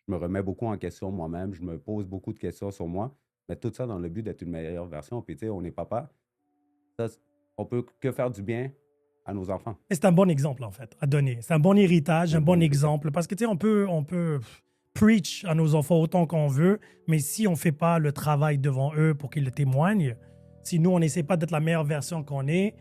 Je me remets beaucoup en question moi-même. Je me pose beaucoup de questions sur moi. Mais tout ça dans le but d'être une meilleure version. Puis, tu sais, on est papa. Ça, on peut que faire du bien à nos enfants. Et c'est un bon exemple, en fait, à donner. C'est un bon héritage, Un un bon bon héritage. exemple. Parce que, tu sais, on peut preach à nos enfants autant qu'on veut, mais si on ne fait pas le travail devant eux pour qu'ils le témoignent, si nous, on n'essaie pas d'être la meilleure version qu'on est,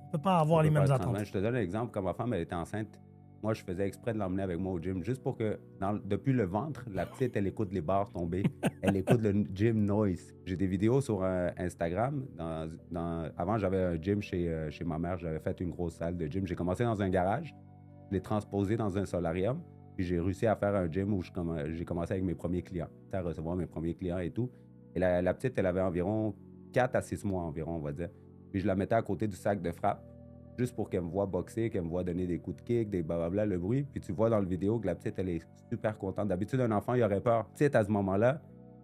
on ne peut pas On avoir les peut pas mêmes le attentes. transmettre. Je te donne un exemple. Quand ma femme elle était enceinte, moi, je faisais exprès de l'emmener avec moi au gym, juste pour que, depuis le ventre, la petite, elle écoute les barres tomber. Elle écoute le gym noise. J'ai des vidéos sur Instagram. Avant, j'avais un gym chez ma mère. J'avais fait une grosse salle de gym. J'ai commencé dans un garage. Je l'ai transposé dans un solarium. Puis j'ai réussi à faire un gym où j'ai commencé avec mes premiers clients, à recevoir mes premiers clients et tout. Et la petite, elle avait environ 4 à 6 mois environ, on va dire. Puis je la mettais à côté du sac de frappe, juste pour qu'elle me voie boxer, qu'elle me voie donner des coups de kick, des blablabla, le bruit. Puis tu vois dans le vidéo que la petite, elle est super contente. D'habitude, un enfant, il aurait peur. Petite, à ce moment-là,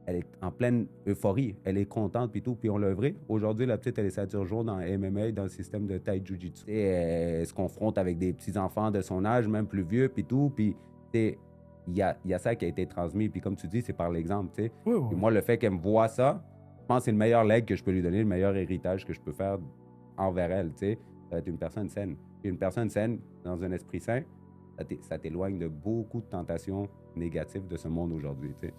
elle est en pleine euphorie. Elle est contente, puis tout. Puis on l'a œuvré. Aujourd'hui, la petite, elle est ceinture jaune dans MMA, dans le système de Thai Jiu-Jitsu. Et elle se confronte avec des petits-enfants de son âge, même plus vieux, puis tout. Puis, il y a ça qui a été transmis. Puis comme tu dis, c'est par l'exemple, tu sais. Oui, oui, Puis oui. moi, le fait qu'elle me voit ça, je pense que c'est le meilleur leg que je peux lui donner, le meilleur héritage que je peux faire envers elle, tu sais. Ça va être une personne saine. Puis une personne saine, dans un esprit sain, ça t'éloigne de beaucoup de tentations négatives de ce monde aujourd'hui, tu sais.